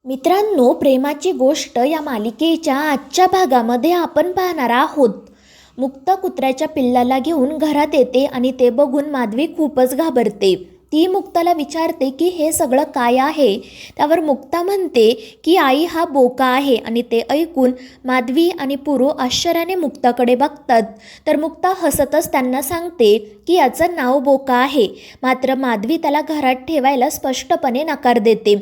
मित्रांनो, प्रेमाची गोष्ट या मालिकेच्या आजच्या भागामध्ये आपण पाहणार आहोत. मुक्ता कुत्र्याच्या पिल्लाला घेऊन घरात येते आणि ते बघून माधवी खूपच घाबरते. ती मुक्ताला विचारते की हे सगळं काय आहे. त्यावर मुक्ता म्हणते की आई हा बोका आहे आणि ते ऐकून माधवी आणि पुरू आश्चर्याने मुक्ताकडे बघतात. तर मुक्ता हसतच त्यांना सांगते की याचं नाव बोका आहे. मात्र माधवी त्याला घरात ठेवायला स्पष्टपणे नकार देते.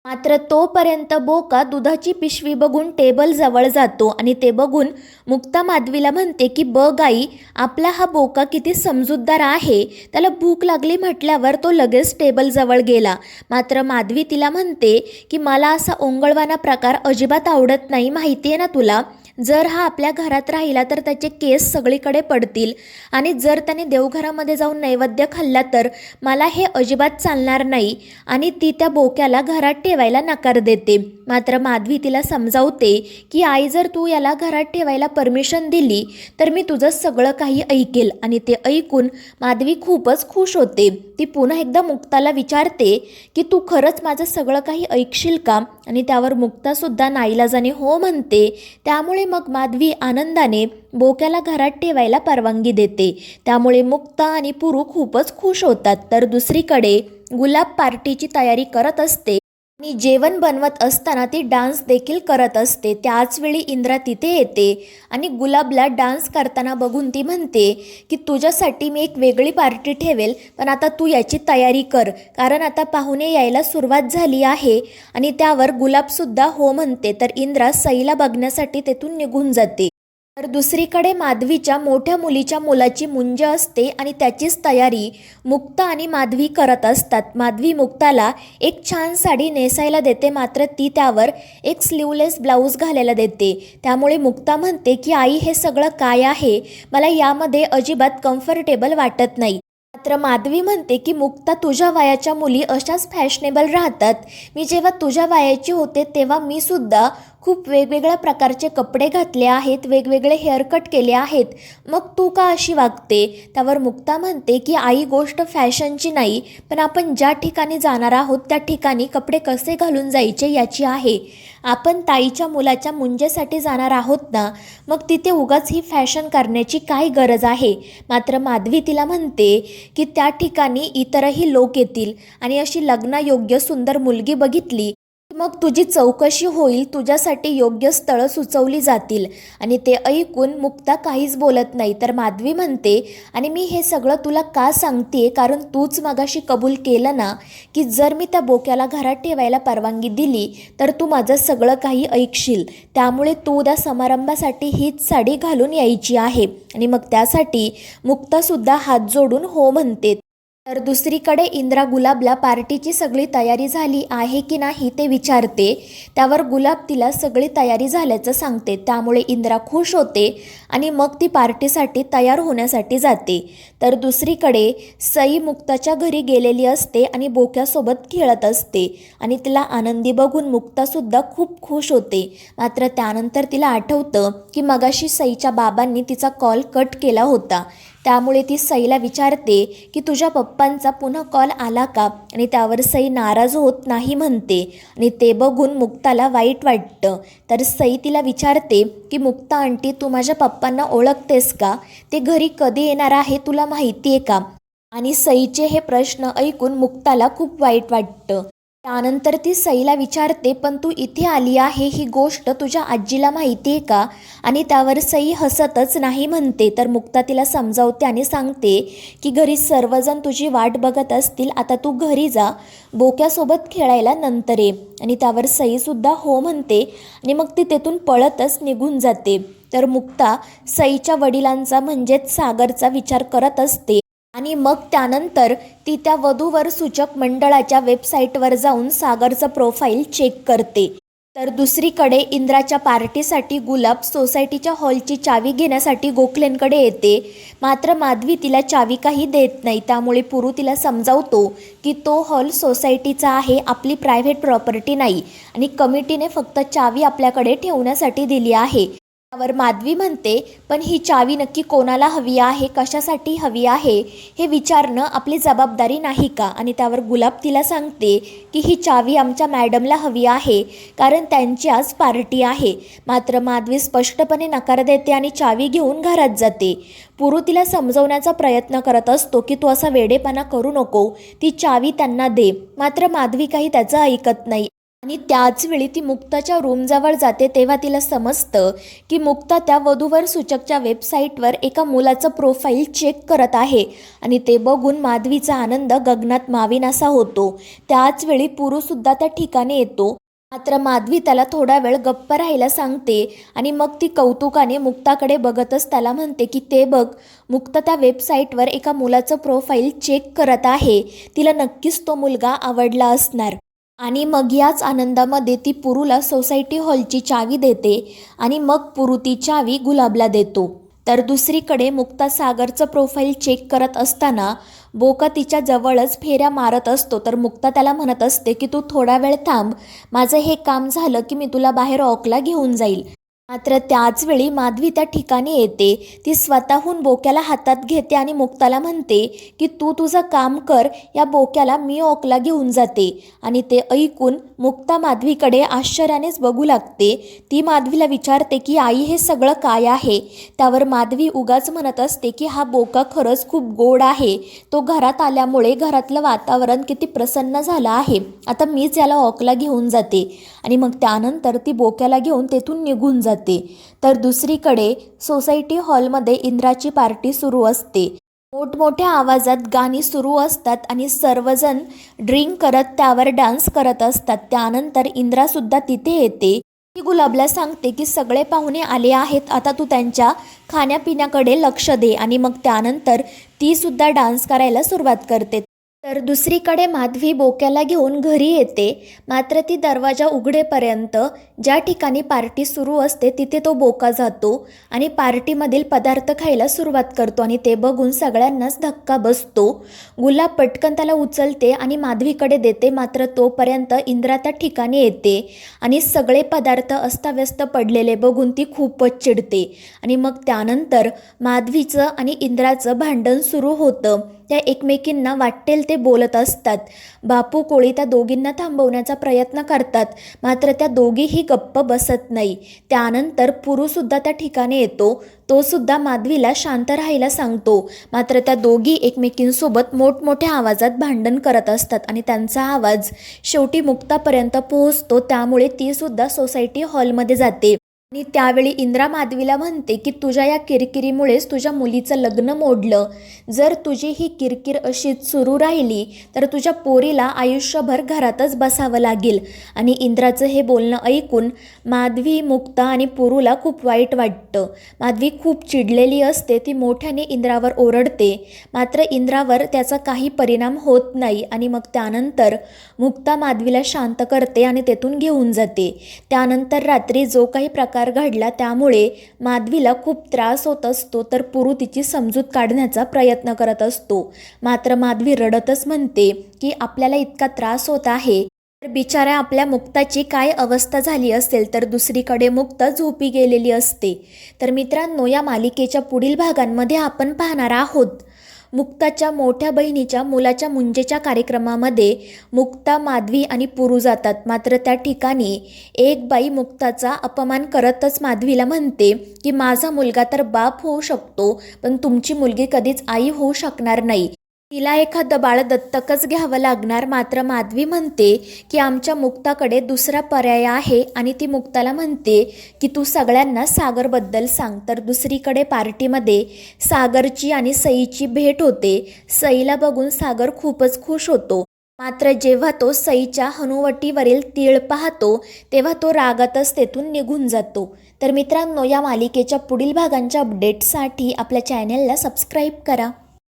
मात्र तोपर्यंत बोका दुधाची पिशवी बघून टेबल जवळ जातो आणि ते बघून मुक्ता माधवीला म्हणते की बघ आई, आपला हा बोका किती समजूतदार आहे. त्याला भूक लागली म्हटल्यावर तो लगेच टेबल जवळ गेला. मात्र माधवी तिला म्हणते की मला असा ओंगळवाना प्रकार अजिबात आवडत नाही, माहिती आहे ना तुला. जर हा आपल्या घरात राहिला तर त्याचे केस सगळीकडे पडतील आणि जर त्याने देवघरामध्ये जाऊन नैवेद्य खाल्ला तर मला हे अजिबात चालणार नाही. आणि ती त्या बोक्याला घरात ठेवायला नकार देते. मात्र माधवी तिला समजावते की आई, जर तू याला घरात ठेवायला परमिशन दिली तर मी तुझं सगळं काही ऐकेल. आणि ते ऐकून माधवी खूपच खुश होते. ती पुन्हा एकदा मुक्ताला विचारते की तू खरंच माझं सगळं काही ऐकशील का. आणि त्यावर मुक्तासुद्धा नाईलाजाने हो म्हणते. त्यामुळे मग माधवी आनंदाने बोक्याला घरात ठेवायला परवानगी देते. त्यामुळे मुक्ता आणि पुरू खूपच खुश होतात. तर दुसरीकडे गुलाब पार्टीची तयारी करत असते आणि जेवण बनवत असताना ती डान्स देखील करत असते. त्याचवेळी इंद्रा तिथे येते आणि गुलाबला डान्स करताना बघून ती म्हणते की तुझ्यासाठी मी एक वेगळी पार्टी ठेवेल, पण आता तू याची तयारी कर, कारण आता पाहुणे यायला सुरुवात झाली आहे. आणि त्यावर गुलाबसुद्धा हो म्हणते. तर इंद्रा सईला बघण्यासाठी तेथून निघून जाते. तर दुसरीकडे माधवीच्या मोठ्या मुलीच्या मुलाची मुंज असते आणि त्याचीच तयारी मुक्ता आणि माधवी करत असतात. माधवी मुक्ताला एक छान साडी नेसायला देते, मात्र ती त्यावर एक स्लीवलेस ब्लाऊज घालायला देते. त्यामुळे मुक्ता म्हणते की आई, हे सगळं काय आहे, मला यामध्ये अजिबात कम्फर्टेबल वाटत नाही. मात्र माधवी म्हणते की मुक्ता, तुझ्या वयाच्या मुली अशाच फॅशनेबल राहतात. मी जेव्हा तुझ्या वयाची होते तेव्हा मी सुद्धा खूप वेगवेगळ्या प्रकारचे कपडे घातले आहेत, वेगवेगळे हेअरकट केले आहेत, मग तू का अशी वागते. त्यावर मुक्ता म्हणते की आई, गोष्ट फॅशनची नाही, पण आपण ज्या ठिकाणी जाणार आहोत त्या ठिकाणी कपडे कसे घालून जायचे याची आहे. आपण ताईच्या मुलाच्या मुंजेसाठी जाणार आहोत ना, मग तिथे उगाच ही फॅशन करण्याची काय गरज आहे. मात्र माधवी तिला म्हणते की त्या ठिकाणी इतरही लोक येतील आणि अशी लग्नायोग्य सुंदर मुलगी बघितली मग तुझी चौकशी होईल, तुझ्यासाठी योग्य स्थळं सुचवली जातील. आणि ते ऐकून मुक्ता काहीच बोलत नाही. तर माधवी म्हणते, आणि मी हे सगळं तुला का सांगते, कारण तूच मगाशी कबूल केलं ना की जर मी त्या बोक्याला घरात ठेवायला परवानगी दिली तर तू माझं सगळं काही ऐकशील. त्यामुळे तू उद्या समारंभासाठी हीच साडी घालून यायची आहे. आणि मग त्यासाठी मुक्तासुद्धा हात जोडून हो म्हणते. तर दुसरीकडे इंद्रा गुलाबला पार्टीची सगळी तयारी झाली आहे की नाही ते विचारते. त्यावर गुलाब तिला सगळी तयारी झाल्याचं सांगते. त्यामुळे इंद्रा खुश होते आणि मग ती पार्टीसाठी तयार होण्यासाठी जाते. तर दुसरीकडे सई मुक्ताच्या घरी गेलेली असते आणि बोक्यासोबत खेळत असते आणि तिला आनंदी बघून मुक्तासुद्धा खूप खुश होते. मात्र त्यानंतर तिला आठवतं की मगाशी सईच्या बाबांनी तिचा कॉल कट केला होता. त्यामुळे ती सईला विचारते की तुझ्या पप्पांचा पुन्हा कॉल आला का. आणि त्यावर सई नाराज होत नाही म्हणते आणि ते बघून मुक्ताला वाईट वाटतं. तर सई तिला विचारते की मुक्ता आंटी, तू माझ्या पप्पांना ओळखतेस का, ते घरी कधी येणार आहे तुला माहिती आहे का. आणि सईचे हे प्रश्न ऐकून मुक्ताला खूप वाईट वाटतं. त्यानंतर ती सईला विचारते, पण तू इथे आली आहे ही गोष्ट तुझ्या आजीला माहिती आहे का. आणि त्यावर सई हसतच नाही म्हणते. तर मुक्ता तिला समजावते आणि सांगते की घरी सर्वजण तुझी वाट बघत असतील, आता तू घरी जा, बोक्यासोबत खेळायला नंतर ये. आणि त्यावर सईसुद्धा हो म्हणते आणि मग ती तेथून पळतच निघून जाते. तर मुक्ता सईच्या वडिलांचा म्हणजेच सागरचा विचार करत असते आणि मग त्यानंतर ती त्या वधूवर सूचक मंडळाच्या वेबसाईटवर जाऊन सागरचं प्रोफाईल चेक करते. तर दुसरीकडे इंद्राच्या पार्टीसाठी गुलाब सोसायटीच्या हॉलची चावी घेण्यासाठी गोखलेंकडे येते. मात्र माधवी तिला चावी काही देत नाही. त्यामुळे पुरू तिला समजावतो की तो हॉल सोसायटीचा आहे, आपली प्रायव्हेट प्रॉपर्टी नाही आणि कमिटीने फक्त चावी आपल्याकडे ठेवण्यासाठी दिली आहे. त्यावर माधवी म्हणते, पण ही चावी नक्की कोणाला हवी आहे, कशासाठी हवी आहे हे विचारणं आपली जबाबदारी नाही का? आणि त्यावर गुलाब तिला सांगते की ही चावी आमच्या मॅडमला हवी आहे, कारण त्यांची आज पार्टी आहे. मात्र माधवी स्पष्टपणे नकार देते आणि चावी घेऊन घरात जाते. पुरू तिला समजवण्याचा प्रयत्न करत असतो की तू असा वेडेपणा करू नको, ती चावी त्यांना दे. मात्र माधवी काही त्याचं ऐकत नाही. आणि त्याच वेळी ती मुक्ताच्या रूमजवळ जाते तेव्हा तिला समजतं की मुक्ता त्या वधूवर सूचकच्या वेबसाईटवर एका मुलाचं प्रोफाईल चेक करत आहे. आणि ते बघून माधवीचा आनंद गगनात मावेनासा होतो. त्याच वेळी पुरूसुद्धा त्या ठिकाणी येतो. मात्र माधवी त्याला थोडा वेळ गप्प राहायला सांगते आणि मग ती कौतुकाने मुक्ताकडे बघतच त्याला म्हणते की ते बघ, मुक्ता त्या वेबसाईटवर एका मुलाचं प्रोफाईल चेक करत आहे. तिला नक्कीच तो मुलगा आवडला असणार. आणि मग याच आनंदामध्ये ती पुरूला सोसायटी हॉलची चावी देते आणि मग पुरू ती चावी गुलाबला देतो. तर दुसरीकडे मुक्ता सागरचं प्रोफाईल चेक करत असताना बोका तिच्या जवळच फेऱ्या मारत असतो. तर मुक्ता त्याला म्हणत असते की तू थोडा वेळ थांब, माझं हे काम झालं की मी तुला बाहेर ऑकला घेऊन जाईल. मात्र त्याचवेळी माधवी त्या ठिकाणी येते. ती स्वतःहून बोक्याला हातात घेते आणि मुक्ताला म्हणते की तू तुझं काम कर, या बोक्याला मी ऑकला घेऊन जाते. आणि ते ऐकून मुक्ता माधवीकडे आश्चर्यानेच बघू लागते. ती माधवीला विचारते की आई हे सगळं काय आहे? त्यावर माधवी उगाच म्हणत असते की हा बोका खरंच खूप गोड आहे. तो घरात आल्यामुळे घरातलं वातावरण किती प्रसन्न झालं आहे. आता मीच याला ऑकला घेऊन जाते. आणि मग त्यानंतर ती बोक्याला घेऊन तेथून निघून जाते. तर दुसरीकडे सोसायटी हॉलमध्ये इंद्राची पार्टी सुरू असते. मोठमोठ्या आवाजात गाणी सुरू असतात आणि सर्वजण ड्रिंक करत त्यावर डान्स करत असतात. त्यानंतर इंद्रासुद्धा तिथे येते. ती गुलाबला सांगते की सगळे पाहुणे आले आहेत, आता तू त्यांच्या खाण्यापिण्याकडे लक्ष दे. आणि मग त्यानंतर ती सुद्धा डान्स करायला सुरुवात करते. तर दुसरीकडे माधवी बोक्याला घेऊन घरी येते. मात्र ती दरवाजा उघडेपर्यंत ज्या ठिकाणी पार्टी सुरू असते तिथे तो बोका जातो आणि पार्टीमधील पदार्थ खायला सुरुवात करतो. आणि ते बघून सगळ्यांनाच धक्का बसतो. गुलाब पटकन त्याला उचलते आणि माधवीकडे देते. मात्र तोपर्यंत इंद्रा त्या ठिकाणी येते आणि सगळे पदार्थ अस्ताव्यस्त पडलेले बघून ती खूपच चिडते. आणि मग त्यानंतर माधवीचं आणि इंद्राचं भांडण सुरू होतं. त्या एकमेकींना वाटेल ते बोलत असतात. बापू कोळी त्या दोघींना थांबवण्याचा प्रयत्न करतात. मात्र त्या दोघीही गप्प बसत नाही. त्यानंतर पुरूसुद्धा त्या ठिकाणी येतो. तो सुद्धा माधवीला शांत राहायला सांगतो. मात्र त्या दोघी एकमेकींसोबत मोठमोठ्या आवाजात भांडण करत असतात आणि त्यांचा आवाज शेवटी मुक्तापर्यंत पोहोचतो. त्यामुळे ती सुद्धा सोसायटी हॉलमध्ये जाते. आणि त्यावेळी इंद्रा माधवीला म्हणते की तुझ्या या किरकिरीमुळेच तुझ्या मुलीचं लग्न मोडलं. जर तुझी ही किरकिर अशीच सुरू राहिली तर तुझ्या पोरीला आयुष्यभर घरातच बसावं लागेल. आणि इंद्राचं हे बोलणं ऐकून माधवी, मुक्ता आणि पुरूला खूप वाईट वाटतं. माधवी खूप चिडलेली असते. ती मोठ्याने इंद्रावर ओरडते. मात्र इंद्रावर त्याचा काही परिणाम होत नाही. आणि मग त्यानंतर मुक्ता माधवीला शांत करते आणि तेथून घेऊन जाते. त्यानंतर रात्री जो काही प्रकार घडला त्यामुळे माधवीला खूप त्रास होत असतो. तर पुरू तिची समजूत काढण्याचा प्रयत्न करत असतो. मात्र माधवी रडतच म्हणते की आपल्याला इतका त्रास होत आहे तर बिचाऱ्या आपल्या मुक्ताची काय अवस्था झाली असेल. तर दुसरीकडे मुक्ता झोपी गेलेली असते. तर मित्रांनो, या मालिकेच्या पुढील भागांमध्ये आपण पाहणार आहोत मुक्ताच्या मोठ्या बहिणीच्या मुलाच्या मुंजेच्या कार्यक्रमामध्ये मुक्ता, माधवी आणि पुरू जातात. मात्र त्या ठिकाणी एक बाई मुक्ताचा अपमान करतच माधवीला म्हणते की माझा मुलगा तर बाप होऊ शकतो, पण तुमची मुलगी कधीच आई होऊ शकणार नाही. तिला एखादं बाळ दत्तकच घ्यावं लागणार. मात्र माधवी म्हणते की आमच्या मुक्ताकडे दुसरा पर्याय आहे. आणि ती मुक्ताला म्हणते की तू सगळ्यांना सागरबद्दल सांग. तर दुसरीकडे पार्टीमध्ये सागरची आणि सईची भेट होते. सईला बघून सागर खूपच खुश होतो. मात्र जेव्हा तो सईच्या हनुवटीवरील तीळ पाहतो तेव्हा तो रागातच तेथून निघून जातो. तर मित्रांनो, या मालिकेच्या पुढील भागांच्या अपडेटसाठी आपल्या चॅनेलला सबस्क्राईब करा.